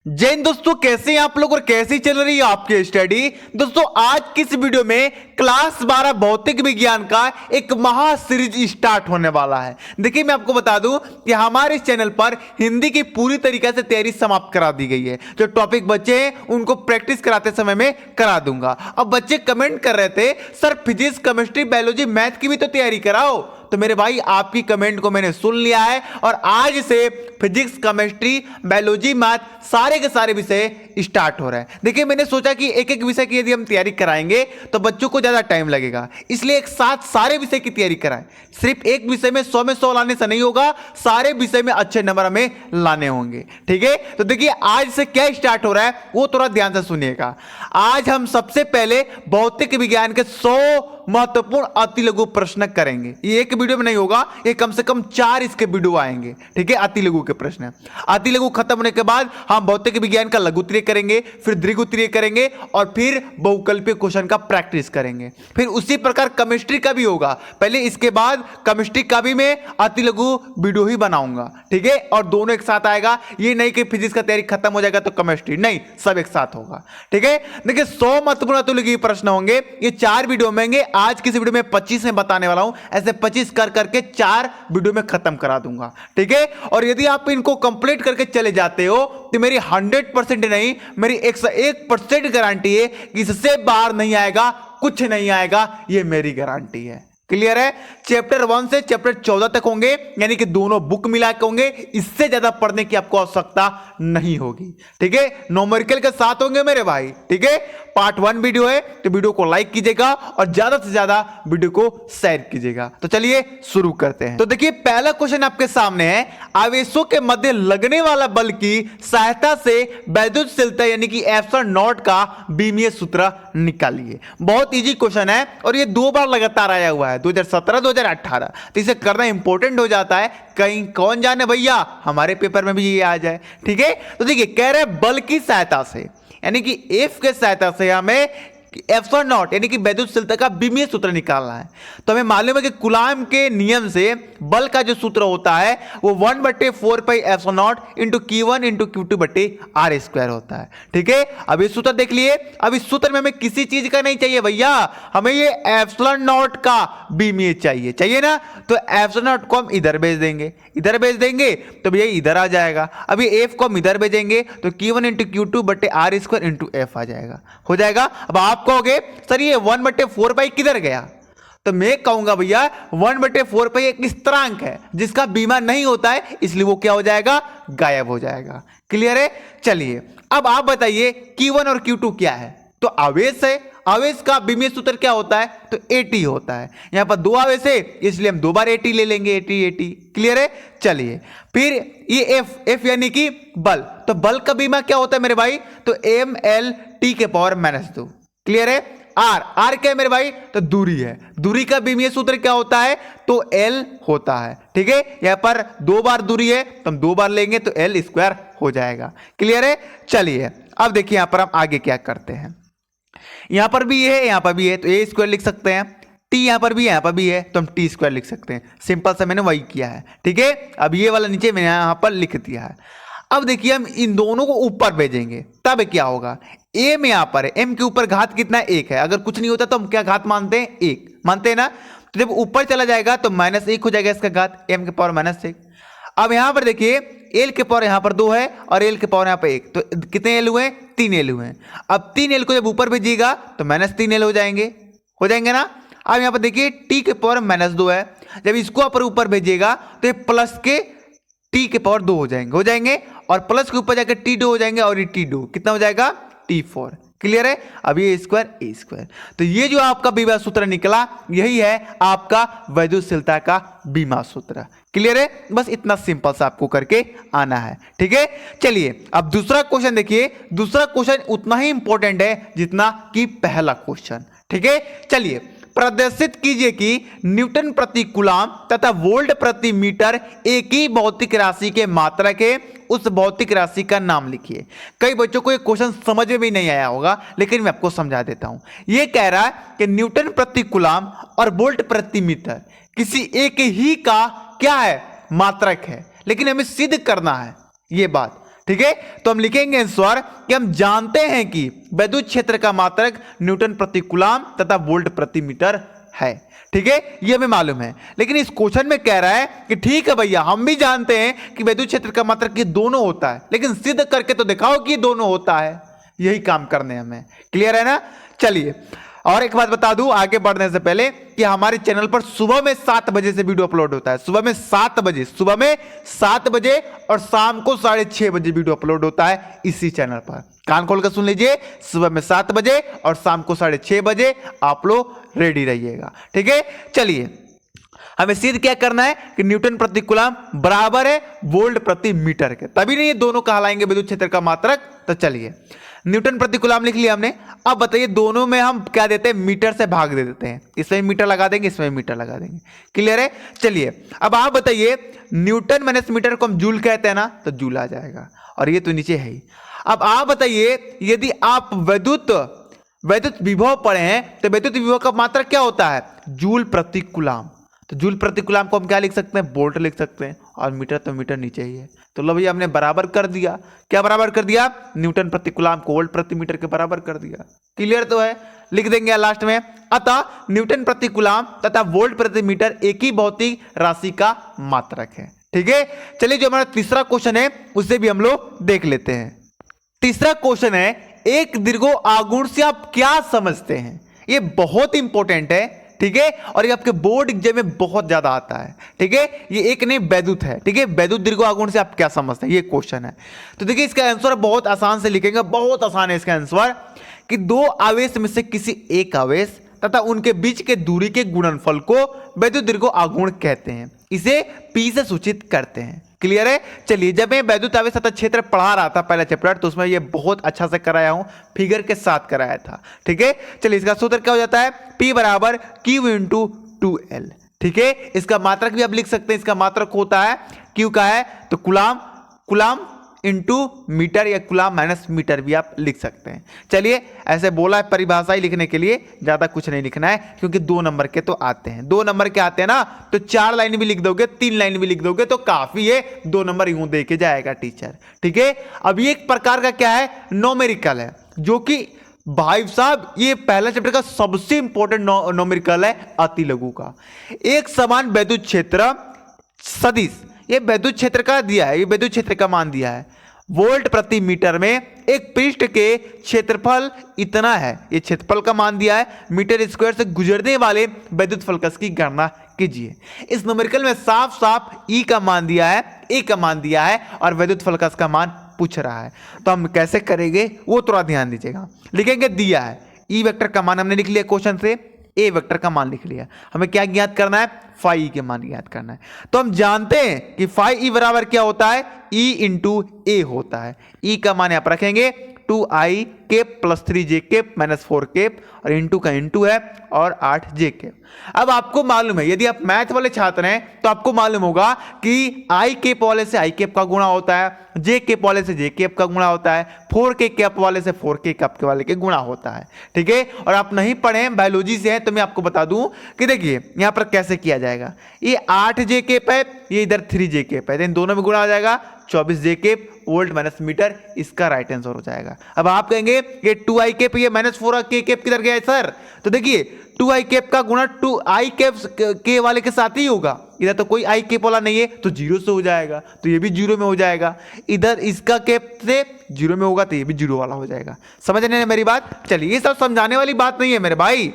जय हिंद दोस्तों, कैसे हैं आप लोग और कैसी चल रही है आपकी स्टडी। दोस्तों आज की इस वीडियो में क्लास 12 भौतिक विज्ञान का एक महा सीरीज स्टार्ट होने वाला है। देखिए मैं आपको बता दूं कि हमारे इस चैनल पर हिंदी की पूरी तरीके से तैयारी समाप्त करा दी गई है। जो टॉपिक बच्चे हैं उनको प्रैक्टिस कराते समय में करा दूंगा। अब बच्चे कमेंट कर रहे थे sir physics chemistry biology math की भी तो तैयारी कराओ, तो मेरे भाई आपकी कमेंट को मैंने सुन लिया है और आज से फिजिक्स केमिस्ट्री बायोलॉजी मैथ सारे के सारे विषय स्टार्ट हो रहे हैं। देखिए मैंने सोचा कि एक एक विषय की यदि हम तैयारी कराएंगे तो बच्चों को ज्यादा टाइम लगेगा, इसलिए एक साथ सारे विषय की तैयारी कराएं। सिर्फ एक विषय में 100 में 100 लाने से नहीं होगा, सारे विषय में अच्छे नंबर हमें लाने होंगे। ठीक है, तो देखिए आज से क्या स्टार्ट हो रहा है वो थोड़ा ध्यान से सुनिएगा। आज हम सबसे पहले भौतिक विज्ञान के 100 महत्वपूर्ण अति लघु प्रश्न करेंगे। ये एक वीडियो में नहीं होगा, ये कम से कम 4 इसके वीडियो आएंगे। ठीक है, अति लघु के प्रश्न। अति लघु खत्म होने के बाद हम भौतिक विज्ञान का लघुत्तरीय करेंगे, फिर दीर्घोत्तरीय करेंगे और फिर बहुकल्पीय क्वेश्चन का प्रैक्टिस करेंगे। फिर उसी प्रकार केमिस्ट्री का भी होगा, पहले इसके बाद केमिस्ट्री का भी मैं अति लघु वीडियो ही बनाऊंगा। ठीक है, और दोनों एक साथ आएगा, ये नहीं कि फिजिक्स का तैयारी खत्म हो जाएगा तो केमिस्ट्री नहीं, सब एक साथ होगा। ठीक है, देखिए 100 महत्वपूर्ण अति लघु प्रश्न होंगे, ये 4 वीडियो में होंगे। आज की वीडियो में 25 में बताने वाला हूं, ऐसे 25 कर करके 4 वीडियो में खत्म करा दूंगा। ठीक है, और यदि आप इनको कंप्लीट करके चले जाते हो तो मेरी 100% नहीं, मेरी 101% गारंटी है कि इससे बाहर नहीं आएगा, कुछ नहीं आएगा, ये मेरी गारंटी है। क्लियर है, चैप्टर 1 से चैप्टर 14 तक होंगे, यानी कि दोनों बुक मिला के होंगे, इससे ज्यादा पढ़ने की आपको आवश्यकता नहीं होगी। ठीक है, न्यूमेरिकल के साथ होंगे मेरे भाई। ठीक है, पार्ट 1 वीडियो है तो वीडियो को लाइक कीजिएगा और ज्यादा से ज्यादा वीडियो को शेयर कीजिएगा। तो चलिए शुरू करते हैं। तो देखिए पहला क्वेश्चन आपके सामने है, आवेशों के मध्य लगने वाला बल की सहायता से वैद्युतशीलता यानी कि एप्सिलॉन नॉट का बीमीय सूत्र निकालिए। बहुत इजी क्वेश्चन है और ये 2 बार लगातार आया हुआ है, 2017 2018, तो इसे करना इंपॉर्टेंट हो जाता है। कहीं कौन जाने भैया हमारे पेपर में भी ये आ जाए। ठीक है, तो देखिए कह रहे हैं बल की सहायता से, यानी कि एफ के सहायता से हमें एप्सिलॉन नॉट यानी कि वैद्युतशीलता का बीमीय सूत्र निकालना है। तो हमें मालूम है कि कूलॉम के नियम से बल का जो सूत्र होता है वो 1/4 pi epsilon not into Q1 into Q2/R² होता है। ठीक है, अब ये सूत्र देख लिए। अब इस सूत्र में हमें किसी चीज का नहीं चाहिए भैया, हमें ये एप्सिलॉन नॉट का बीमीय चाहिए, चाहिए ना। तो एप्सिलॉन नॉट को हम इधर भेज देंगे, इधर भेज देंगे तो भैया इधर आ जाएगा। अब ये एफ को हम इधर भेजेंगे तो Q1 into Q2/R² into F आ जाएगा, हो जाएगा। अब आप कहोगे सर ये 1/4 पाई किधर गया, तो मैं कहूंगा भैया 1/4 पाई एक स्थिरांक है जिसका बीमा नहीं होता है, इसलिए वो क्या हो जाएगा, गायब हो जाएगा। क्लियर है, चलिए अब आप बताइए Q1 और Q2 क्या है। तो आवेश है, आवेश का बीमीय सूत्र क्या होता है, तो AT होता है। यहां पर 2 आवेश है इसलिए हम 2 बार AT ले लेंगे, AT। क्लियर है, चलिए फिर ये F यानी कि बल, तो बल का बीमा क्या होता है मेरे भाई, तो mL/T⁻²। क्लियर है, R क्या है मेरे भाई, तो दूरी है, दूरी का बीमीय सूत्र क्या होता है, तो L होता है। ठीक है, यहां पर 2 बार दूरी है तो हम 2 बार लेंगे तो L² हो जाएगा। क्लियर है, चलिए अब देखिए यहां पर हम आगे क्या करते हैं। यहां पर भी ये है, यहां पर भी है, तो A² लिख सकते हैं। T यहां पर भी, यहां पर भी है तो हम T² लिख सकते हैं। सिंपल सा मैंने वही किया है। ठीक है, अब ये वाला नीचे मैंने यहां पर लिख दिया है। अब देखिए हम इन दोनों को ऊपर भेजेंगे तब क्या होगा, m यहां पर है, m के ऊपर घात कितना, 1 है। अगर कुछ नहीं होता तो हम क्या घात मानते हैं, 1 मानते हैं ना। तो जब ऊपर चला जाएगा तो -1 हो जाएगा इसका घात, m⁻⁻1। अब यहां पर देखिए l के पावर यहां पर 2 है और l के पावर यहां पर 1, तो कितने l हुए, 3 l हुए। अब 3 l को जब ऊपर भेजिएगा तो -3 l हो जाएंगे ना। अब यहां पर देखिए t के पावर -2 है, जब इसको ऊपर भेजिएगा तो ये प्लस के t के पावर 2 हो जाएंगे और प्लस के ऊपर जाकर T2 हो जाएंगे और ये T2 कितना हो जाएगा, T4। क्लियर है, अब ये A²। तो ये जो आपका बीमा सूत्र निकला यही है आपका वैद्युतशीलता का बीमा सूत्र। क्लियर है, बस इतना सिंपल सा आपको करके आना है। ठीक है, चलिए अब दूसरा क्वेश्चन देखिए। दूसरा क्वेश्चन उतना ही इंपॉर्टेंट है जितना कि पहला क्वेश्चन। ठीक है, चलिए प्रदर्शित कीजिए कि न्यूटन प्रति कूलॉम तथा वोल्ट प्रति मीटर एक ही भौतिक राशि के मात्रक है, उस भौतिक राशि का नाम लिखिए। कई बच्चों को ये क्वेश्चन समझ में भी नहीं आया होगा, लेकिन मैं आपको समझा देता हूं। ये कह रहा है कि न्यूटन प्रति कूलॉम और वोल्ट प्रति मीटर किसी एक ही का क्या है, मात्रक है, लेकिन हमें सिद्ध करना है ये बात। ठीक है, तो हम लिखेंगे आंसर कि हम जानते हैं कि विद्युत क्षेत्र का मात्रक न्यूटन प्रति कूलम तथा वोल्ट प्रति मीटर है। ठीक है, ये हमें मालूम है, लेकिन इस क्वेश्चन में कह रहा है कि ठीक है भैया, हम भी जानते हैं कि विद्युत क्षेत्र का मात्रक ये दोनों होता है, लेकिन सिद्ध करके तो दिखाओ कि ये दोनों होता है। यही काम करने हमें, क्लियर है ना। चलिए, और एक बात बता दूं आगे बढ़ने से पहले कि हमारे चैनल पर सुबह में 7 बजे से वीडियो अपलोड होता है। सुबह में 7 बजे और शाम को 6:30 बजे वीडियो अपलोड होता है इसी चैनल पर। कान खोल कर सुन लीजिए, सुबह में 7 बजे और शाम को 6:30 बजे आप लोग रेडी रहिएगा। ठीक है, चलिए, हमें सिद्ध क्या करना है कि न्यूटन प्रति कूलम बराबर है वोल्ट प्रति मीटर के, तभी नहीं ये दोनों कहलाएंगे विद्युत क्षेत्र का मात्रक। तो चलिए, न्यूटन प्रति कूलम लिख लिया हमने। अब बताइए, दोनों में हम क्या देते हैं, मीटर से भाग दे देते हैं। इसमें मीटर लगा देंगे, इसमें मीटर लगा देंगे। क्लियर है। चलिए, अब आप बताइए, न्यूटन माइनस मीटर को हम जूल कहते हैं ना, तो जूल आ जाएगा, और ये तो नीचे है ही। अब आप बताइए, यदि आप विद्युत विभव पढ़े हैं तो विद्युत विभव का मात्रक क्या होता है, जूल प्रति कूलम। तो जूल प्रति कूलम को हम क्या लिख सकते हैं, वोल्ट लिख सकते हैं, और मीटर तो मीटर नीचे ही है। तो लो भैया, हमने बराबर कर दिया। क्या बराबर कर दिया, न्यूटन प्रति कूलम को वोल्ट प्रति मीटर के बराबर कर दिया। क्लियर तो है, लिख देंगे लास्ट में। अतः न्यूटन प्रति कूलम तथा वोल्ट प्रति मीटर एक ही भौतिक राशि का मात्रक है। ठीक है, चलिए, जो हमारा तीसरा क्वेश्चन है उसे भी हम लोग देख लेते हैं। तीसरा क्वेश्चन है, एक दीर्घो आघूर्ण से आप क्या समझते हैं। ये बहुत इंपॉर्टेंट है। ठीक है, और ये आपके बोर्ड एग्जाम में बहुत ज्यादा आता है। ठीक है, ये एक नहीं वैद्युत है। ठीक है, वैद्युत दीर्घो आघूर्ण से आप क्या समझते हैं, ये क्वेश्चन है। तो देखिए, इसका आंसर बहुत आसान से लिखेंगे, बहुत आसान है इसका आंसर, कि दो आवेश में से किसी एक आवेश तथा उनके बीच के दूरी के गुणनफल को वैद्युत दीर्घो आघूर्ण कहते हैं। इसे P से सूचित करते हैं। क्लियर है। चलिए, जब मैं वैद्युत आवेश तथा क्षेत्र पढ़ा रहा था पहला चैप्टर, तो उसमें ये बहुत अच्छा से कराया हूं, फिगर के साथ कराया था। ठीक है, चलिए, इसका सूत्र क्या हो जाता है, P बराबर Q इंटू 2L। ठीक है, इसका मात्रक भी आप लिख सकते हैं। इसका मात्रक होता है Q का है तो कूलम इंटू मीटर, या कूलम माइनस मीटर भी आप लिख सकते हैं। चलिए, ऐसे बोला है परिभाषा ही लिखने के लिए, ज्यादा कुछ नहीं लिखना है, क्योंकि 2 नंबर के तो आते हैं। 2 नंबर के आते हैं ना, तो 4 लाइन भी लिख दोगे, 3 लाइन भी लिख दोगे तो काफी है, 2 नंबर यूं दे के जाएगा टीचर। ठीक है, अब ये एक प्रकार का क्या है, नोमेरिकल है, जो कि भाई साहब ये पहला चैप्टर का सबसे इंपॉर्टेंट नोमेरिकल है, अति लघु का। एक समान विद्युत क्षेत्र सदिश, ये विद्युत क्षेत्र का दिया है, ये विद्युत क्षेत्र का मान दिया है, वोल्ट प्रति मीटर में एक पृष्ठ के क्षेत्रफल इतना है, ये क्षेत्रफल का मान दिया है, मीटर स्क्वायर से गुजरने वाले विद्युत फलकस की गणना कीजिए। इस न्यूमेरिकल में साफ साफ E का मान दिया है, A का मान दिया है, और विद्युत फलकस का मान पूछ रहा है। तो हम कैसे करेंगे वो थोड़ा ध्यान दीजिएगा। लिखेंगे, दिया है E वेक्टर का मान हमने लिख लिया क्वेश्चन से, A वेक्टर का मान लिख लिया। हमें क्या ज्ञात करना है, फाई के मान ज्ञात करना है। तो हम जानते हैं कि फाई ई बराबर क्या होता है, E इंटू ए होता है। E का मान यहां पर रखेंगे 2i cap plus 3j cap minus 4 cap, और इंटू का इंटू है, और 8j केप। अब आपको मालूम है, यदि आप मैथ वाले छात्र हैं तो आपको मालूम होगा कि i केप वाले से i केप का गुणा होता है, j केप वाले से j केप का गुणा होता है, 4k केप वाले से 4k केप वाले के गुणा होता है। ठीक है, और आप नहीं पढ़े बायोलॉजी से हैं तो मैं आपको बता दूं कि देखिए यहां पर कैसे किया जाएगा। ये 8j केप है, ये इधर 3j केप है, इन दोनों में गुणा हो जाएगा 24j cap volt minus metre, इसका राइट आंसर हो जाएगा। अब आप कहेंगे ये 2i केप, ये माइनस 4k केप किधर गया है सर, तो देखिए 2i केप का गुणा 2i केप के वाले के साथ ही होगा। इधर तो कोई i केप वाला नहीं है तो 0 से हो जाएगा, तो ये भी 0 में हो जाएगा। इधर इसका केप से 0 में होगा तो ये भी 0 वाला हो जाएगा। समझ रहे हैं मेरी बात। चलिए, ये सब समझाने वाली बात नहीं है मेरे भाई,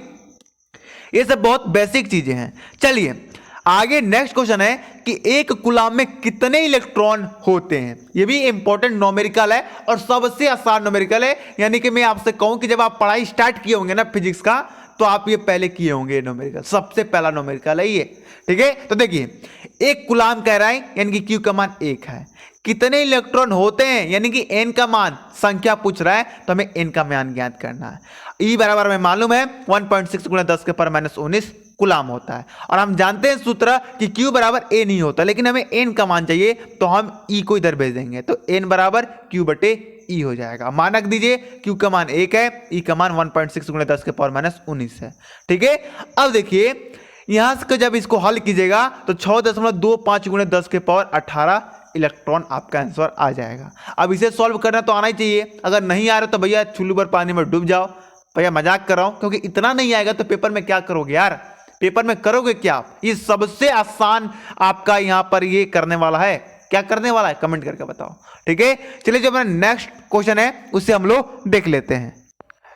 ये सब बहुत बेसिक चीजें हैं। चलिए आगे नेक्स्ट क्वेश्चन है कि एक कूलम में कितने इलेक्ट्रॉन होते हैं। ये भी इंपॉर्टेंट नोमेरिकल है और सबसे आसान नोमेरिकल है। यानी कि मैं आपसे कहूं कि जब आप पढ़ाई स्टार्ट किए होंगे ना फिजिक्स का, तो आप ये पहले किए होंगे नोमेरिकल, सबसे पहला नोमेरिकल है ये। ठीक है, तो देखिए एक कूलम कह रहा है, यानी कि क्यू का मान 1 है, कितने इलेक्ट्रॉन होते हैं, यानी कि एन का मान, संख्या पूछ रहा है तो हमें एन का मान ज्ञात करना है। ई बराबर हमें मालूम है 1.6 × 10⁻⁻19 कूलम होता है, और हम जानते हैं सूत्र कि Q बराबर A नहीं होता, लेकिन हमें N का मान चाहिए तो हम E को इधर भेज देंगे, तो N बराबर Q/E हो जाएगा। मानक दीजिए Q का मान 1 है, E का मान 1.6 × 10⁻19 है। ठीक है, अब देखिए यहां से जब इसको हल कीजिएगा तो 6.25 × 10⁻18 इलेक्ट्रॉन आपका आंसर आ जाएगा। अब इसे सॉल्व करना तो आना ही चाहिए, अगर नहीं आ रहा तो भैया चुल्लू भर पानी में डूब जाओ। भैया मजाक कर रहा हूं, क्योंकि इतना नहीं आएगा तो पेपर में क्या करोगे यार, पेपर में करोगे क्या? ये सबसे आसान आपका यहां पर ये करने वाला है। क्या करने वाला है कमेंट करके बताओ, ठीक है। चलिए जो हमारा नेक्स्ट क्वेश्चन है उसे हम लोग देख लेते हैं।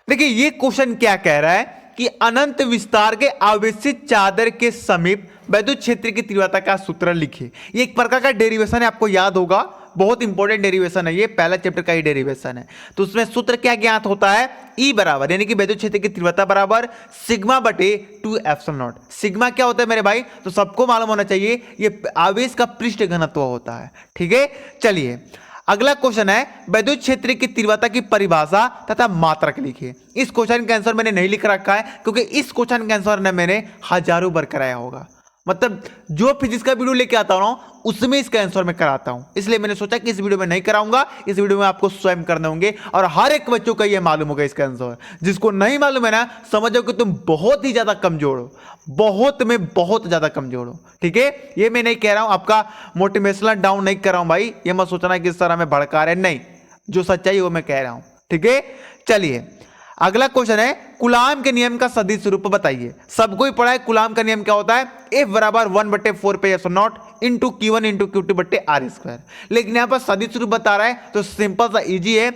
देखिए ये क्वेश्चन क्या कह रहा है कि अनंत विस्तार के आवेशित चादर के समीप वैद्युत क्षेत्र की तीव्रता का सूत्र लिखिए। ये एक प्रकार का डेरिवेशन है, आपको याद होगा, बहुत इंपॉर्टेंट डेरिवेशन है, ये पहला चैप्टर का ही डेरिवेशन है। तो उसमें सूत्र क्या ज्ञात होता है, ई बराबर यानी कि वैद्युत क्षेत्र की तीव्रता बराबर सिग्मा बटे 2 एप्सिलॉन नॉट। सिग्मा क्या होता है मेरे भाई, तो सबको मालूम होना चाहिए, ये आवेश का पृष्ठ घनत्व होता है, ठीक है। चलिए अगला क्वेश्चन है वैद्युत क्षेत्र की तीव्रता की परिभाषा तथा मात्रक लिखिए। इस क्वेश्चन का आंसर मैंने नहीं लिख रखा है, क्योंकि इस क्वेश्चन का आंसर ने मैंने हजारों बार कराया होगा, मतलब जो फिजिक्स का वीडियो लेके आता हूं उसमें इसका आंसर मैं कराता हूं, इसलिए मैंने सोचा कि इस वीडियो में नहीं कराऊंगा, इस वीडियो में आपको स्वयं करने होंगे और हर एक बच्चों को यह मालूम होगा इसका आंसर। जिसको नहीं मालूम है ना, समझो कि तुम बहुत ही ज्यादा कमजोर हो, बहुत में बहुत ज्यादा कमजोर हो, ठीक है। ये मैं नहीं कह रहा हूं, आपका मोटिवेशनल डाउन नहीं कर रहा हूं भाई, ये मत सोचना कि इस तरह में भड़का रहे, नहीं, जो सच्चाई है वो मैं कह रहा हूं, ठीक है। चलिए अगला क्वेश्चन है कूलाम के नियम का सदिश रूप बताइए। सबको ही पढ़ा है कूलाम का नियम क्या होता है, F बराबर 1/4 पे epsilon not into Q1 into Q2 बटे R स्क्वायर। लेकिन यहां पर सदिश रूप बता रहा है तो सिंपल सा इजी है,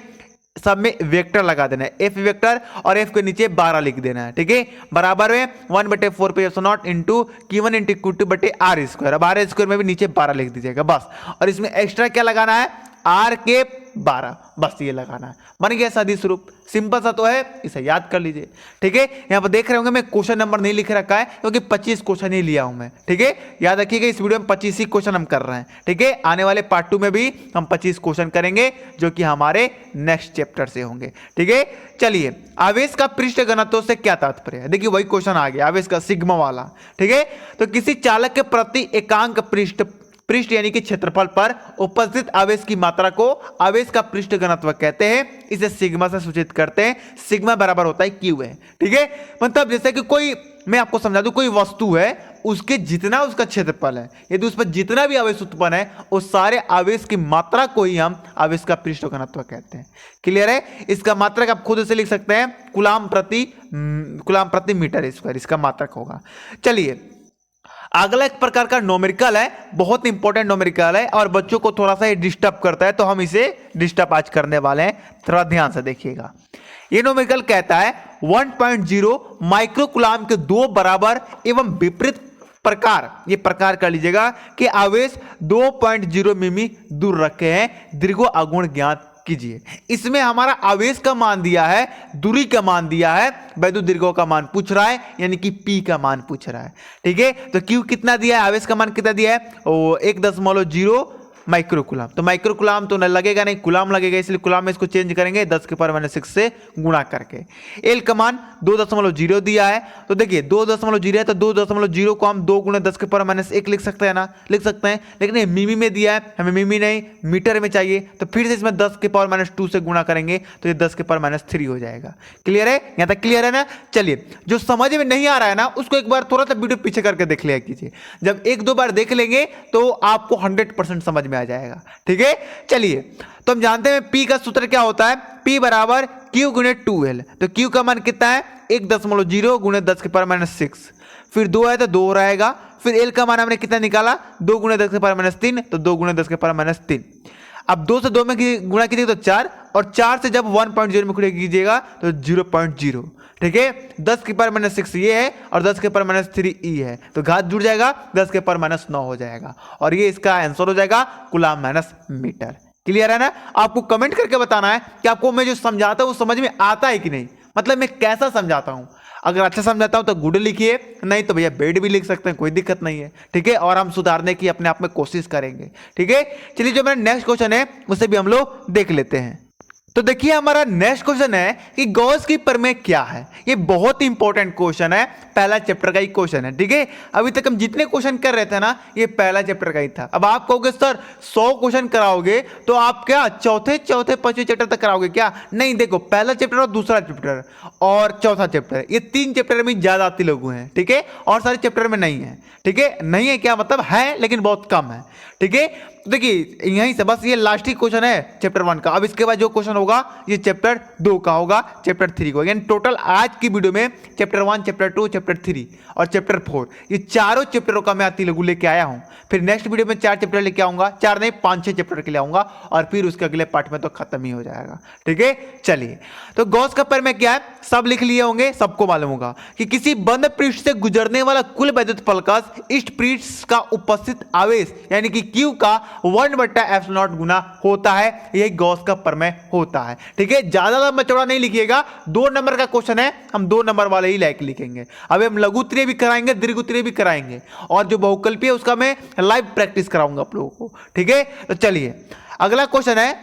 सब में वेक्टर लगा देना है, F वेक्टर और F के नीचे 12 लिख देना है, ठीक है। बराबर में 1/4 पे epsilon not into Q1 into Q2 बटे R स्क्वायर। अब R स्क्वायर में भी नीचे 12 लिख दीजिएगा बस, और इसमें एक्स्ट्रा क्या लगाना है, R के 12, बस ये लगाना है, बन गया सदिश रूप। सिंपल सा तो है, इसे याद कर लीजिए, ठीक है। यहां पर देख रहे होंगे मैं क्वेश्चन नंबर नहीं लिख रखा है, क्योंकि 25 क्वेश्चन ही लिया हूं मैं, ठीक है। याद रखिएगा इस वीडियो में 25 ही क्वेश्चन हम कर रहे हैं, ठीक है। आने वाले पार्ट 2 में भी हम 25 क्वेश्चन करेंगे, जो कि हमारे नेक्स्ट चैप्टर से होंगे, ठीक है। चलिए आवेश का पृष्ठ घनत्व से क्या तात्पर्य है, देखिए वही क्वेश्चन आ गया, आवेश का सिग्मा वाला, ठीक है। तो किसी चालक के प्रति एकांक पृष्ठ यानी कि क्षेत्रफल पर उपस्थित आवेश की मात्रा को आवेश का पृष्ठ घनत्व कहते हैं, इसे सिग्मा से सूचित करते हैं। सिग्मा बराबर होता है क्यू है, ठीक है। मतलब जैसे कि कोई, मैं आपको समझा दूं, कोई वस्तु है, उसके जितना उसका क्षेत्रफल है, यदि उस पर जितना भी आवेश उत्पन्न है, उस सारे आवेश की मात्रा को ही हम आवेश का पृष्ठ घनत्व कहते हैं। क्लियर है, इसका मात्रक आप खुद से लिख सकते हैं, कूलाम प्रति मीटर स्क्वायर इसका मात्रक होगा। चलिए अगला एक प्रकार का न्यूमेरिकल है, बहुत इंपॉर्टेंट न्यूमेरिकल है और बच्चों को थोड़ा सा डिस्टर्ब करता है, तो हम इसे डिस्टर्ब आज करने वाले हैं, थोड़ा ध्यान से देखिएगा। ये न्यूमेरिकल कहता है 1.0 माइक्रो कूलाम के दो बराबर एवं विपरीत प्रकार, ये प्रकार कर लीजिएगा कि आवेश 2.0 मिमी दूर रखे हैं, दीर्घो अगुण ज्ञात कीजिए। इसमें हमारा आवेश का मान दिया है, दूरी का मान दिया है, वैद्युत दीर्घों का मान पूछ रहा है, यानी कि P का मान पूछ रहा है, ठीक है। तो Q कितना दिया है, आवेश का मान कितना दिया है, 1.0 माइक्रो कूलाम। तो माइक्रो कूलाम तो न लगेगा, नहीं कूलाम लगेगा, इसलिए कूलाम में इसको चेंज करेंगे 10 के पावर -6 से गुणा करके। एल का मान 2.0 दिया है, तो देखिए 2.0 है, तो 2.0 को हम 2 × 10 के पावर -1 लिख सकते हैं ना, लिख सकते हैं। लेकिन ये मिमी में दिया है, हमें मिमी नहीं मीटर में चाहिए, तो फिर से इसमें 10 के पावर -2 से गुणा करेंगे, तो ये 10 के पावर -3 हो जाएगा। क्लियर है, यहाँ तक क्लियर है ना। चलिए जो समझ में नहीं आ रहा है ना, उसको एक बार थोड़ा सा वीडियो पीछे करके देख लिया कीजिए, जब 1-2 बार देख लेंगे तो आपको 100% समझ में आ जाएगा, ठीक है। चलिए तो हम जानते हैं P का सूत्र क्या होता है, P बराबर Q × 2L। तो Q का मान कितना है, 1.0 × 10 के पावर -6, फिर 2 है तो 2 रहेगा, फिर L का मान हमने कितना निकाला, 2 × 10 के पावर -3, तो 2 × 10 के पावर -3। अब 2 से 2 में गुणा कीजिएगा तो 4, और 4 से जब 1.0 में गुणा कीजिएगा तो 0.0, ठीक है। 10 के पावर -6 ये है और 10 के पावर -3 ई है, तो घात जुड़ जाएगा, 10 के पावर -9 हो जाएगा, और ये इसका आंसर हो जाएगा कूलाम माइनस मीटर। क्लियर है ना। आपको कमेंट करके बताना है कि आपको मैं जो समझाता हूं वो समझ में आता है कि नहीं, मतलब मैं कैसा समझाता हूं। अगर अच्छा समझाता हूं तो गुड लिखिए, नहीं तो भैया बेड भी लिख सकते हैं, कोई दिक्कत नहीं है, ठीक है। और हम सुधारने की अपने आप में कोशिश करेंगे, ठीक है। चलिए जो मेरा नेक्स्ट क्वेश्चन है उसे भी हम लोग देख लेते हैं। तो देखिए हमारा नेक्स्ट क्वेश्चन है कि गॉस की प्रमेय क्या है। ये बहुत इंपॉर्टेंट क्वेश्चन है, पहला चैप्टर का ही क्वेश्चन है, ठीक है। अभी तक हम जितने क्वेश्चन कर रहे थे ना, ये पहला चैप्टर का ही था। अब आप कहोगे सर 100 क्वेश्चन कराओगे तो आप क्या चौथे 5वें चैप्टर तक कराओगे क्या? नहीं, देखो पहला चैप्टर और दूसरा चैप्टर और चौथा चैप्टर, ये 3 चैप्टर में ज्यादा आती लोग हैं, ठीक है, और सारे चैप्टर में नहीं है, ठीक है। नहीं है क्या मतलब है, लेकिन बहुत कम है, ठीक है। तो देखिए यहीं से बस ये लास्ट ही क्वेश्चन है चैप्टर 1 का। अब इसके बाद जो क्वेश्चन होगा ये चैप्टर 2 का होगा, चैप्टर 3 का होगा। यानी टोटल आज की वीडियो में चैप्टर 1, चैप्टर 2, चैप्टर 3 और चैप्टर 4 ये चारों चैप्टरों का मैं अति लघु लेके आया हूं। फिर नेक्स्ट वीडियो में 4 चैप्टर लेके आऊंगा, 4 नहीं 5-6 चैप्टर के लिए आऊंगा और फिर उसके अगले पार्ट में तो खत्म ही हो जाएगा। ठीक है, चलिए तो गॉस का परिमेय क्या है सब लिख लिए होंगे, सबको मालूम होगा कि किसी बंद पृष्ठ से गुजरने वाला कुल वैद्युत फलकस इष्ट पृष्ठ का उपस्थित आवेश यानी कि Q का 1/ε0 गुना होता है। यही गॉस का प्रमेय होता है। ठीक है, ज्यादा लंबा चौड़ा नहीं लिखिएगा, 2 नंबर का क्वेश्चन है, हम 2 नंबर वाले ही लाइक लिखेंगे। अभी हम लघु उत्तरीय भी कराएंगे, दीर्घ उत्तरीय भी कराएंगे और जो बहुकल्पीय है उसका मैं लाइव प्रैक्टिस कराऊंगा आप लोगों को। ठीक है, तो चलिए अगला क्वेश्चन है,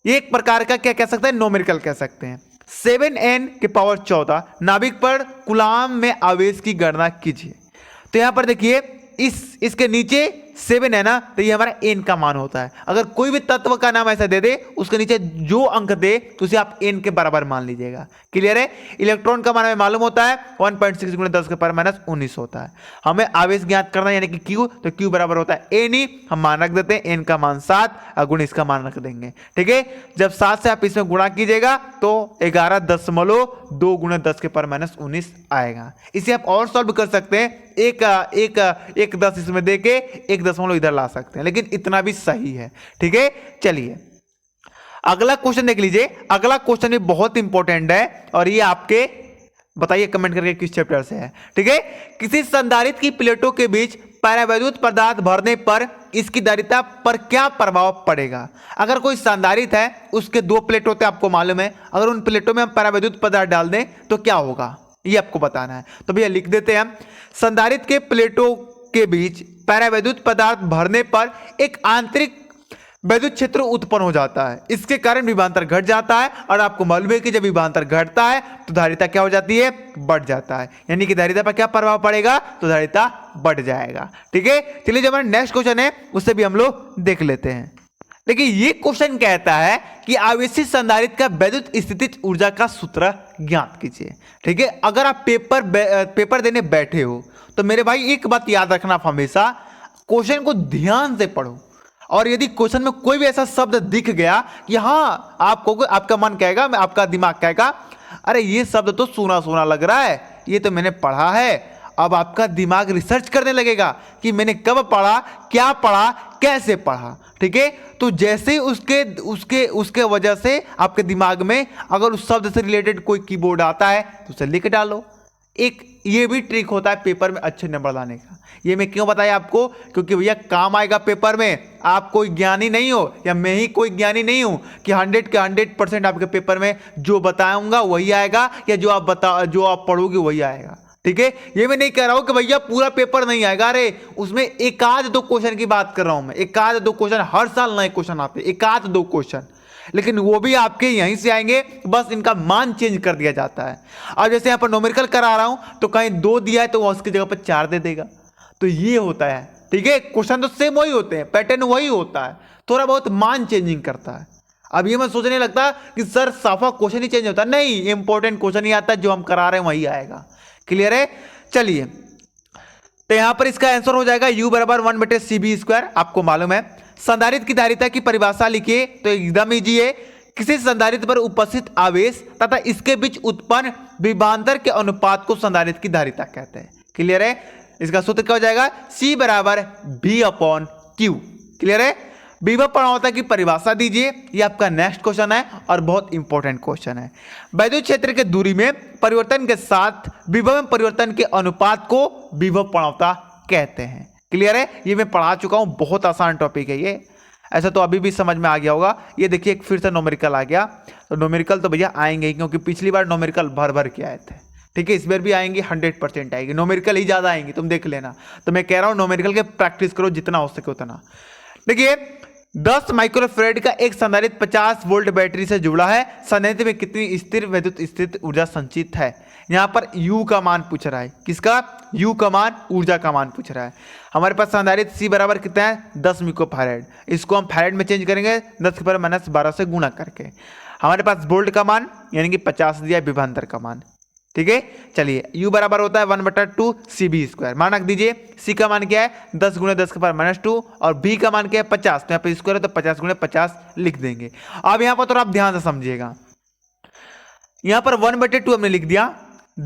एक प्रकार का क्या कह सकते हैं, न्यूमेरिकल कह सकते हैं। 7n⁴ नाभिक पर कूलाम में आवेश की गणना कीजिए। तो यहां पर देखिए इसके नीचे 7 है ना, तो ये हमारा n का मान होता है। अगर कोई भी तत्व का नाम ऐसा दे दे उसके नीचे जो अंक दे तो उसे आप n के बराबर मान लीजिएगा। क्लियर है। इलेक्ट्रॉन का मान हमें मालूम होता है 1.6 × 10⁻⁻19 होता है। हमें आवेश ज्ञात करना है यानी कि Q, तो Q बराबर होता है n ही, हम मान रख देते हैं n का मान 7 और गुण इसका मान रख देंगे। ठीक है, जब 7 से आप इसमें गुणा कीजिएगा तो 11.2 × 10⁻⁻19 आएगा। इसे आप और सॉल्व कर सकते हैं, एक 10 इसमें देके 1 दशमलव इधर ला सकते हैं, लेकिन इतना भी सही है। ठीक है, चलिए अगला क्वेश्चन देख लीजिए। अगला क्वेश्चन भी बहुत इंपॉर्टेंट है और ये आपके बताइए कमेंट करके किस चैप्टर से है। ठीक है, किसी संधारित्र की प्लेटों के बीच परावैद्युत पदार्थ भरने पर इसकी धारिता पर क्या प्रभाव पड़ेगा। अगर कोई संधारित्र है उसके 2 प्लेट होते हैं, आपको मालूम है, अगर उन प्लेटों में हम परावैद्युत पदार्थ डाल दें तो क्या होगा ये आपको बताना है। तो भैया लिख देते हैं हम, संधारित्र के प्लेटों के बीच परावैद्युत पदार्थ भरने पर एक आंतरिक वैद्युत क्षेत्र उत्पन्न हो जाता है। इसके कारण विभवांतर घट जाता है और आपको मालूम है कि जब विभवांतर घटता है तो धारिता क्या हो जाती है, बढ़ जाता है। यानी कि धारिता पर क्या प्रभाव पड़ेगा, तो धारिता बढ़ जाएगा। ठीक है, चलिए जो हमारा नेक्स्ट क्वेश्चन है उससे भी हम लोग देख लेते हैं। देखिए ये क्वेश्चन कहता है कि आवेशित संधारित्र का वैद्युत स्थितिज ऊर्जा का सूत्र ज्ञात कीजिए। ठीक है, अगर आप पेपर देने बैठे हो तो मेरे भाई एक बात याद रखना, आप हमेशा क्वेश्चन को ध्यान से पढ़ो और यदि क्वेश्चन में कोई भी ऐसा शब्द दिख गया कि हाँ आपको, आपका मन कहेगा, आपका दिमाग कहेगा अरे ये शब्द तो सुना सुना लग रहा है, ये तो मैंने पढ़ा है, अब आपका दिमाग रिसर्च करने लगेगा कि मैंने कब पढ़ा, क्या पढ़ा, कैसे पढ़ा। ठीक है, तो जैसे उसके वजह से आपके दिमाग में अगर उस शब्द से रिलेटेड कोई कीवर्ड आता है तो उसे लिख डालो। एक ये भी ट्रिक होता है पेपर में अच्छे नंबर लाने का। ये मैं क्यों बताया आपको, क्योंकि भैया काम आएगा पेपर में। आप कोई ज्ञानी नहीं हो या मैं ही कोई ज्ञानी नहीं हूं कि 100 के 100% आपके पेपर में जो बताऊंगा वही आएगा या जो आप पढ़ोगे वही आएगा। ठीक है, ये मैं नहीं कह रहा हूं कि भैया पूरा पेपर नहीं आएगा, अरे उसमें एक आध 2 क्वेश्चन की बात कर रहा हूं मैं। एक आध 2 क्वेश्चन, हर साल नए क्वेश्चन आते हैं, एक आध 2 क्वेश्चन, लेकिन वो भी आपके यहीं से आएंगे, बस इनका मान चेंज कर दिया जाता है। अब जैसे यहां पर न्यूमेरिकल करा रहा हूं तो कहीं 2 दिया है तो वो उसकी जगह पर 4 दे देगा, तो ये होता है। ठीक है, क्वेश्चन तो सेम वही होते हैं, पैटर्न वही होता है, थोड़ा बहुत मान चेंजिंग करता है। अब ये मैं सोचने लगता कि सर साफा क्वेश्चन ही चेंज होता, नहीं, इंपॉर्टेंट क्वेश्चन ही आता है, जो हम करा रहे हैं वही आएगा। क्लियर है। चलिए तो यहां पर इसका आंसर हो जाएगा U बराबर 1/cv²। आपको मालूम है संधारित्र की धारिता की परिभाषा लिखिए तो एकदम इजी है, किसी संधारित्र पर उपस्थित आवेश तथा इसके बीच उत्पन्न विभवांतर के अनुपात को संधारित्र की धारिता कहते हैं। क्लियर है, इसका सूत्र क्या हो जाएगा, C बराबर V/Q। क्लियर है, विभव प्रवणता की परिभाषा दीजिए, ये आपका नेक्स्ट क्वेश्चन है और बहुत इंपॉर्टेंट क्वेश्चन है। वैद्युत क्षेत्र के दूरी में परिवर्तन के साथ विभव में परिवर्तन के अनुपात को विभव प्रवणता कहते हैं। क्लियर है, ये मैं पढ़ा चुका हूं, बहुत आसान टॉपिक है ये, ऐसा तो अभी भी समझ में आ गया होगा। ये देखिए फिर से न्यूमेरिकल आ गया, तो न्यूमेरिकल तो भैया आएंगे ही, क्योंकि पिछली बार न्यूमेरिकल भर भर के आए थे। ठीक है, इस बार भी आएंगे, 100% आएंगे, न्यूमेरिकल ही ज्यादा आएंगे, तुम देख लेना। तो मैं कह रहा हूं न्यूमेरिकल के प्रैक्टिस करो जितना हो सके उतना। देखिए 10 माइक्रोफैराड का एक संधारित्र 50 वोल्ट बैटरी से जुड़ा है, संधारित्र में कितनी स्थिर वैद्युत स्थित ऊर्जा संचित है। यहां पर U का मान पूछ रहा है, किसका, U का मान, ऊर्जा का मान पूछ रहा है। हमारे पास संधारित्र C बराबर कितना है, 10 माइक्रोफैराड, इसको हम फैराड में चेंज करेंगे 10⁻⁻12 से गुणा करके। हमारे पास वोल्ट का मान यानी कि 50 दिया, विभवांतर का मान ठीक है। चलिए u बराबर होता है 1/2 CB²। मान रख दीजिए c का मान क्या है 10 × 10⁻², और b का मान क्या है 50, तो यहाँ पे स्क्वायर है तो 50 × 50 लिख देंगे। अब यहाँ पर तो आप ध्यान से समझिएगा, यहाँ पर 1/2 हमने लिख दिया,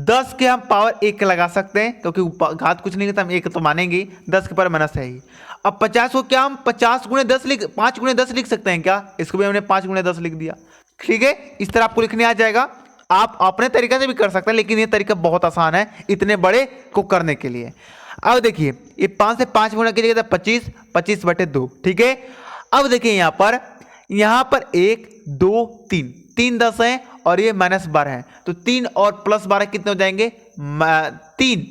10 के हम पावर 1 लगा सकते हैं क्योंकि घात कुछ नहीं करता, हम 1 तो मानेंगे, 10 के पावर माइनस है ही। अब 50 को क्या हम 50 × 10 5 × 10 लिख सकते हैं क्या, इसको भी हमने 5 × 10 लिख दिया। ठीक है, इस तरह आपको लिखने आ जाएगा। आप अपने तरीके से भी कर सकते हैं, लेकिन ये तरीका बहुत आसान है इतने बड़े को करने के लिए। अब देखिए ये 5 से 5 गुणा कीजिएगा तो 25, 25/2। ठीक है, अब देखिए यहाँ पर 1 2 3 3 10 है और ये -12 है, तो 3 और +12 कितने हो जाएंगे 3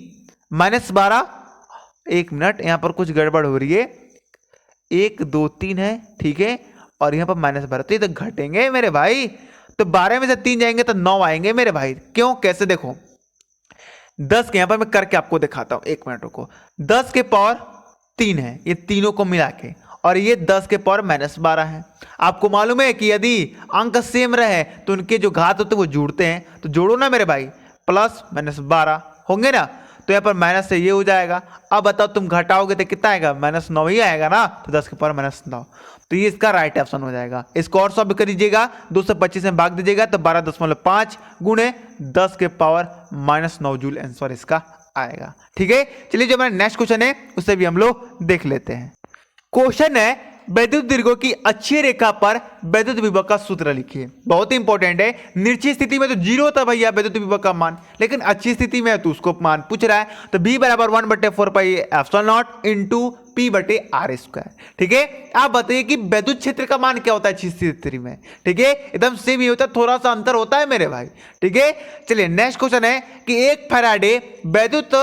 -12। 1 मिनट, यहाँ पर कुछ गड़बड़ हो रही है, 1 2 3 है, ठीक है, और यहाँ पर -12, तो ये तो घटेंगे मेरे भाई, तो 12 में से 3 जाएंगे तो 9 आएंगे मेरे भाई। क्यों, कैसे, देखो 10 के यहाँ पर मैं करके आपको दिखाता हूं, 1 मिनट रुको। 10 के पावर 3 है, ये तीनों को मिला के, और ये 10 के पावर -12 है। आपको मालूम है कि यदि अंक सेम रहे तो उनके जो घात होते हैं वो जुड़ते हैं, तो जोड़ो ना मेरे भाई, प्लस -12 होंगे ना, तो यहाँ पर माइनस से ये हो जाएगा। अब बताओ तुम घटाओगे तो कितना आएगा, -9 ही आएगा ना, तो 10 के पावर -9, तो ये इसका राइट ऑप्शन हो जाएगा। इसको और सॉल्व कर दीजिएगा, 2 से 25 में भाग दीजिएगा तो 12.5 गुणे 10 के पावर -9 जूल आंसर इसका आएगा। ठीक है, चलिए जो हमारा नेक्स्ट क्वेश्चन है उसे भी हम लोग देख लेते हैं। क्वेश्चन है वैद्युत दीर्घों की अक्षीय रेखा पर वैद्युत विभव का सूत्र लिखिए। बहुत इंपॉर्टेंट है, निर्जीव स्थिति में तो 0 होता भैया वैद्युत विभव का मान, लेकिन अच्छी स्थिति में है तो उसको मान पूछ रहा है, तो b बराबर 1/4πε0 इंटू p/r²। ठीक है, आप बताइए कि वैद्युत क्षेत्र का मान क्या होता है अच्छी स्थिति में। ठीक है, एकदम सेम ही होता है, थोड़ा सा अंतर होता है मेरे भाई। ठीक है, चलिए नेक्स्ट क्वेश्चन है कि 1 फैराडे वैद्युत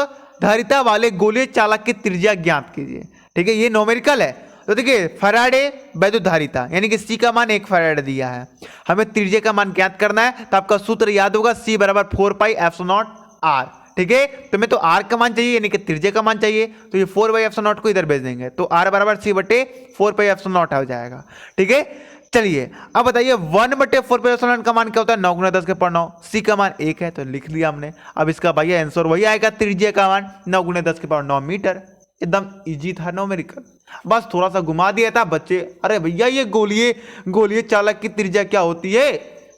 धारिता वाले गोलीय चालक की त्रिज्या ज्ञात कीजिए। ठीक है, ये न्यूमेरिकल है, तो देखिए फैराडे वैद्युत धारिता यानी कि C का मान 1 फैराडे दिया है, हमें त्रिज्या का मान ज्ञात करना है, तो आपका सूत्र याद होगा C बराबर 4πε0r। ठीक है, तो मैं तो R का मान चाहिए यानी कि त्रिज्या का मान चाहिए, तो ये 4πε0 को इधर भेज देंगे, तो R बराबर C/4πε0 हो जाएगा। ठीक है, चलिए अब बताइए 1/4πε0 का मान क्या होता है 9 × 10 के पावर 9, C का मान 1 है तो लिख लिया हमने। अब इसका भैया आंसर वही आएगा, त्रिज्या का मान 9 × 10 के पावर 9 मीटर। एकदम इजी था न्यूमेरिकल, बस थोड़ा सा घुमा दिया था बच्चे, अरे भैया ये गोलीय चालक की त्रिज्या क्या होती है,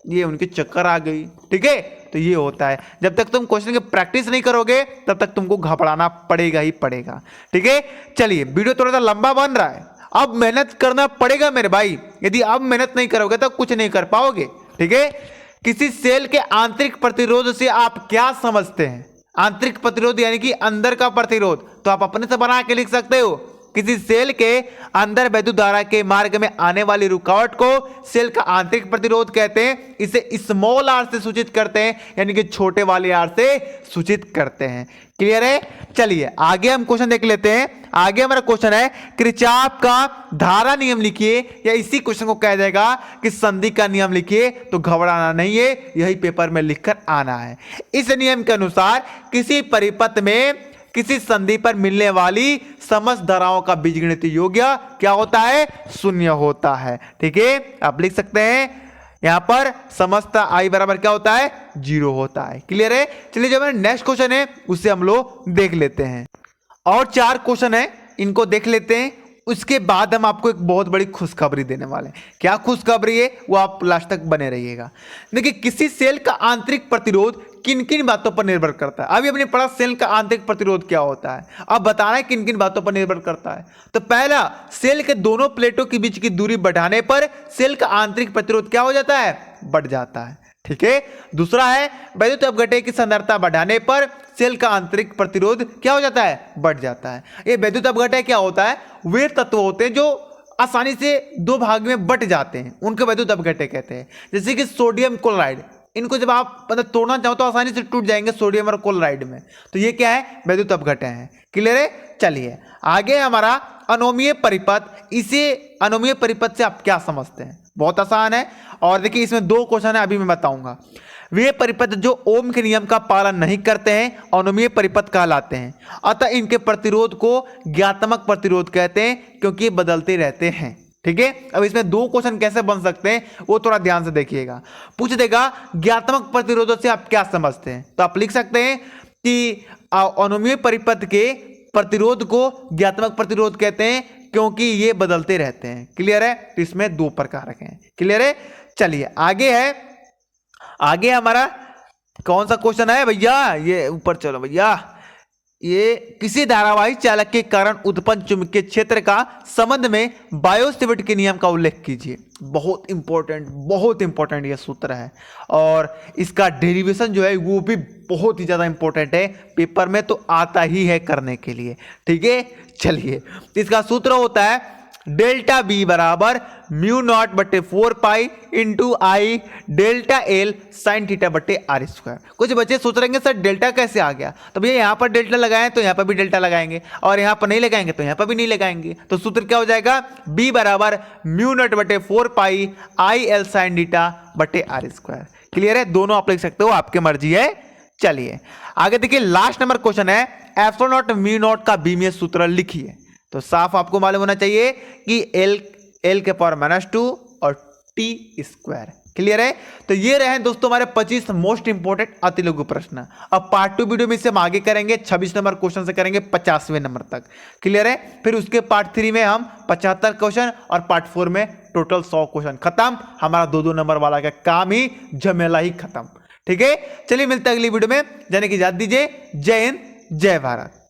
ये उनके चक्कर आ गई। ठीक है, तो ये होता है, जब तक तुम क्वेश्चन की प्रैक्टिस नहीं करोगे तब तक तुमको घबराना पड़ेगा ही पड़ेगा। ठीक है, चलिए वीडियो थोड़ा सा लंबा बन रहा है, अब मेहनत करना पड़ेगा मेरे भाई, यदि अब मेहनत नहीं करोगे तो कुछ नहीं कर पाओगे। ठीक है, किसी सेल के आंतरिक प्रतिरोध से आप क्या समझते हैं, आंतरिक प्रतिरोध यानी कि अंदर का प्रतिरोध, तो आप अपने से बना के लिख सकते हो। किसी सेल के अंदर वैद्युत धारा के मार्ग में आने वाली रुकावट को सेल का आंतरिक प्रतिरोध कहते हैं, इसे स्मॉल आर से सूचित करते हैं, यानी कि छोटे वाले आर से सूचित करते हैं। क्लियर है, चलिए आगे हम क्वेश्चन देख लेते हैं। आगे हमारा क्वेश्चन है किरचॉफ का धारा नियम लिखिए, या इसी क्वेश्चन को कह जाएगा कि संधि का नियम लिखिए, तो घबराना नहीं है, यही पेपर में लिखकर आना है। इस नियम के अनुसार किसी परिपथ में किसी संधि पर मिलने वाली समस्त धाराओं का बीजगणितीय योग्य क्या होता है, 0 होता है। ठीक है, आप लिख सकते हैं यहां पर समस्त i बराबर क्या होता है 0 होता है। क्लियर है, चलिए जो हमारा नेक्स्ट क्वेश्चन है उसे हम लोग देख लेते हैं। और 4 क्वेश्चन है, इनको देख लेते हैं, उसके बाद हम आपको एक बहुत बड़ी खुशखबरी देने वाले हैं। क्या खुशखबरी है वो आप लास्ट तक बने रहिएगा। देखिए किसी सेल का आंतरिक प्रतिरोध किन किन बातों पर निर्भर करता है, अभी हमने पढ़ा सेल का आंतरिक प्रतिरोध क्या होता है, अब बताना है किन किन बातों पर निर्भर करता है। तो पहला, सेल के दोनों प्लेटों के बीच की दूरी बढ़ाने पर सेल का आंतरिक प्रतिरोध क्या हो जाता है, बढ़ जाता है। ठीक है, दूसरा है वैद्युत अपघटन की सांद्रता बढ़ाने पर सेल का आंतरिक प्रतिरोध क्या हो जाता है, बढ़ जाता है। ये वैद्युत अपघटन क्या होता है, वे तत्व होते हैं जो आसानी से 2 भाग में बट जाते हैं, उनके वैद्युत अपघटन कहते हैं। जैसे कि सोडियम क्लोराइड, इनको जब आप मतलब तोड़ना चाहो तो आसानी से टूट जाएंगे सोडियम और क्लोराइड में, तो ये क्या है, वैद्युत अपघटन है। क्लियर है, चलिए आगे हमारा अनोमीय परिपथ, इसे अनोमीय परिपथ से आप क्या समझते हैं, बहुत आसान है। और देखिए इसमें 2 क्वेश्चन है, अभी मैं बताऊंगा। वे परिपथ जो ओम के नियम का पालन नहीं करते हैं अनोमीय परिपथ कहलाते हैं, अतः इनके प्रतिरोध को ज्ञातात्मक प्रतिरोध कहते हैं क्योंकि ये बदलते रहते हैं। ठीक है। अब इसमें दो क्वेश्चन कैसे बन सकते हैं वो थोड़ा ध्यान से देखिएगा। पूछ देगा ज्ञातात्मक प्रतिरोधों से आप क्या समझते हैं, तो आप लिख सकते हैं कि अनुमेय परिपथ के प्रतिरोध को ज्ञातात्मक प्रतिरोध कहते हैं क्योंकि ये बदलते रहते हैं। क्लियर है, तो इसमें दो प्रकार हैं। क्लियर है, चलिए आगे है, आगे हमारा कौन सा क्वेश्चन है भैया, ये ऊपर चलो भैया। ये किसी धारावाही चालक के कारण उत्पन्न चुंबकीय क्षेत्र का संबंध में बायो-सेवर्ट के नियम का उल्लेख कीजिए। बहुत इंपॉर्टेंट ये सूत्र है और इसका डेरिवेशन जो है वो भी बहुत ही ज्यादा इंपॉर्टेंट है, पेपर में तो आता ही है करने के लिए। ठीक है, चलिए इसका सूत्र होता है डेल्टा बी बराबर म्यू नॉट बटे 4 पाई इंटू आई डेल्टा एल साइन थीटा बटे आर स्क्वायर। कुछ बच्चे सोच रहे हैं सर डेल्टा कैसे आ गया, तो भैया यहाँ पर डेल्टा लगाएं तो यहाँ पर भी डेल्टा लगाएंगे और यहाँ पर नहीं लगाएंगे तो यहाँ पर भी नहीं लगाएंगे। तो सूत्र क्या हो जाएगा, बी बराबर म्यू नॉट बटे 4 पाई आई एल साइन थीटा बटे आर स्क्वायर। क्लियर है, दोनों आप लिख सकते हो, आपकी मर्जी है। चलिए आगे देखिए, लास्ट नंबर क्वेश्चन है एप्सिलॉन नॉट म्यू नॉट का बीमीय सूत्र लिखिए। तो साफ आपको मालूम होना चाहिए कि एल के पावर -2 और टी स्क्वायर। क्लियर है, तो ये रहे दोस्तों हमारे 25 मोस्ट इंपोर्टेंट अति लघु प्रश्न। अब पार्ट 2 वीडियो में से हम आगे करेंगे 26 नंबर क्वेश्चन से करेंगे 50वें नंबर तक। क्लियर है, फिर उसके पार्ट 3 में हम 75 क्वेश्चन और पार्ट 4 में टोटल 100 क्वेश्चन। खत्म, हमारा 2-2 नंबर वाला का काम ही झमेला ही खत्म। ठीक है, चलिए मिलते हैं अगली वीडियो में, जाने की इजाजत दीजिए। जय हिंद, जय भारत।